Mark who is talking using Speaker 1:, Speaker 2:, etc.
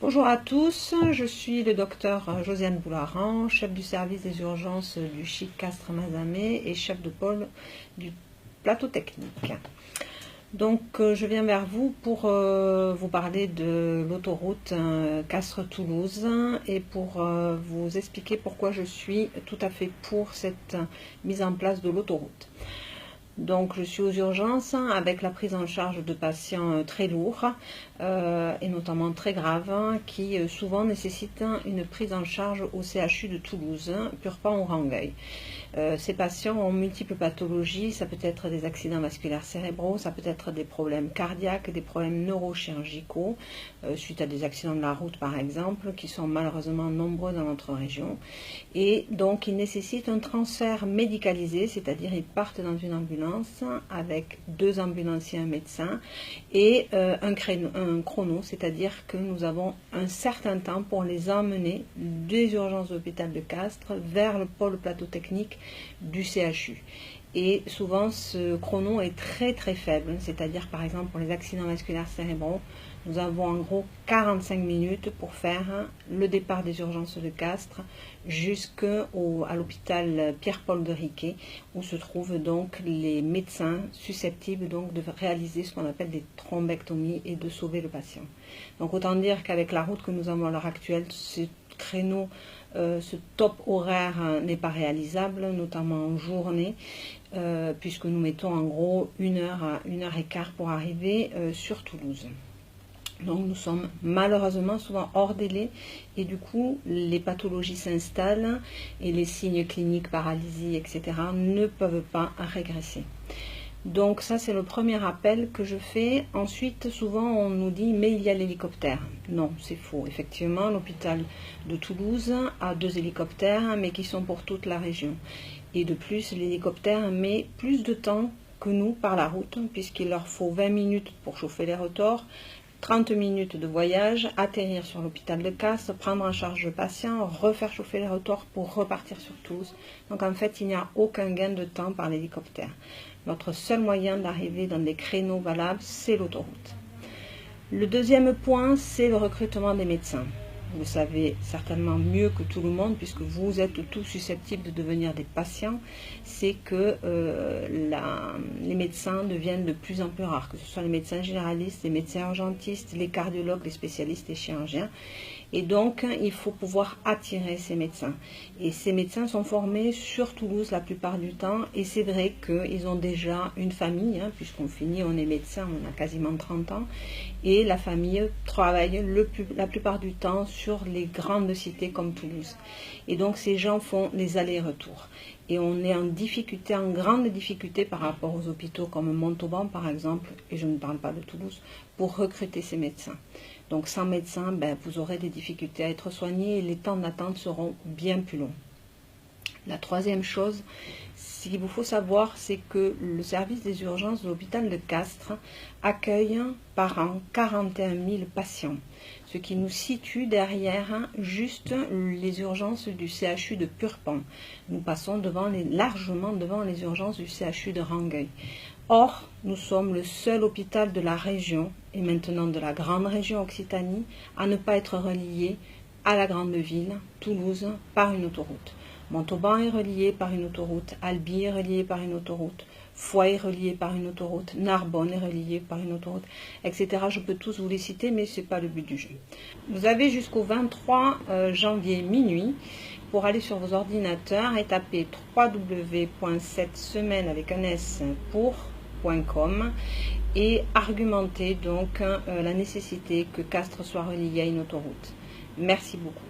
Speaker 1: Bonjour à tous, je suis le docteur Josiane Boularan, chef du service des urgences du CHIC Castres-Mazamet et chef de pôle du plateau technique. Donc je viens vers vous pour vous parler de l'autoroute Castres-Toulouse et pour vous expliquer pourquoi je suis tout à fait pour cette mise en place de l'autoroute. Donc je suis aux urgences avec la prise en charge de patients très lourds et notamment très graves qui souvent nécessitent une prise en charge au CHU de Toulouse, Purpan ou Rangueil. Ces patients ont multiples pathologies, ça peut être des accidents vasculaires cérébraux, ça peut être des problèmes cardiaques, des problèmes neurochirurgicaux, suite à des accidents de la route par exemple, qui sont malheureusement nombreux dans notre région. Et donc ils nécessitent un transfert médicalisé, c'est-à-dire ils partent dans une ambulance avec 2 ambulanciers, un médecin et un chrono, c'est-à-dire que nous avons un certain temps pour les emmener des urgences de l'hôpital de Castres vers le pôle plateau technique du CHU. Et souvent ce chrono est très faible, c'est-à-dire par exemple pour les accidents vasculaires cérébraux, nous avons en gros 45 minutes pour faire le départ des urgences de Castres jusqu'à l'hôpital Pierre-Paul de Riquet, où se trouvent donc les médecins susceptibles donc de réaliser ce qu'on appelle des thrombectomies et de sauver le patient. Donc autant dire qu'avec la route que nous avons à l'heure actuelle, ce créneau, ce top horaire n'est pas réalisable, notamment en journée, puisque nous mettons en gros 1 heure à 1 heure et quart pour arriver sur Toulouse. Donc nous sommes malheureusement souvent hors délai et du coup les pathologies s'installent et les signes cliniques, paralysie, etc. ne peuvent pas régresser. Donc ça c'est le premier appel que je fais. Ensuite souvent on nous dit mais il y a l'hélicoptère. Non, c'est faux. Effectivement l'hôpital de Toulouse a 2 hélicoptères mais qui sont pour toute la région. Et de plus l'hélicoptère met plus de temps que nous par la route puisqu'il leur faut 20 minutes pour chauffer les rotors, 30 minutes de voyage, atterrir sur l'hôpital de Castres, prendre en charge le patient, refaire chauffer les rotors pour repartir sur Toulouse. Donc en fait, il n'y a aucun gain de temps par l'hélicoptère. Notre seul moyen d'arriver dans des créneaux valables, c'est l'autoroute. Le deuxième point, c'est le recrutement des médecins. Vous le savez certainement mieux que tout le monde, puisque vous êtes tous susceptibles de devenir des patients, c'est que les médecins deviennent de plus en plus rares, que ce soit les médecins généralistes, les médecins urgentistes, les cardiologues, les spécialistes et chirurgiens. Et donc, il faut pouvoir attirer ces médecins. Et ces médecins sont formés sur Toulouse la plupart du temps. Et c'est vrai qu'ils ont déjà une famille, puisqu'on finit, on est médecin, on a quasiment 30 ans. Et la famille travaille la plupart du temps sur les grandes cités comme Toulouse. Et donc, ces gens font les allers-retours. Et on est en difficulté, en grande difficulté par rapport aux hôpitaux comme Montauban par exemple, et je ne parle pas de Toulouse, pour recruter ces médecins. Donc sans médecin, vous aurez des difficultés à être soigné et les temps d'attente seront bien plus longs. La troisième chose, ce qu'il vous faut savoir, c'est que le service des urgences de l'hôpital de Castres accueille par an 41 000 patients, ce qui nous situe derrière juste les urgences du CHU de Purpan. Nous passons largement devant les urgences du CHU de Rangueil. Or, nous sommes le seul hôpital de la région, et maintenant de la grande région Occitanie, à ne pas être relié à la grande ville, Toulouse, par une autoroute. Montauban est relié par une autoroute, Albi est relié par une autoroute, Foix est relié par une autoroute, Narbonne est relié par une autoroute, etc. Je peux tous vous les citer, mais ce n'est pas le but du jeu. Vous avez jusqu'au 23 janvier minuit pour aller sur vos ordinateurs et taper www.7semaine avec un S pour.com et argumenter donc la nécessité que Castres soit relié à une autoroute. Merci beaucoup.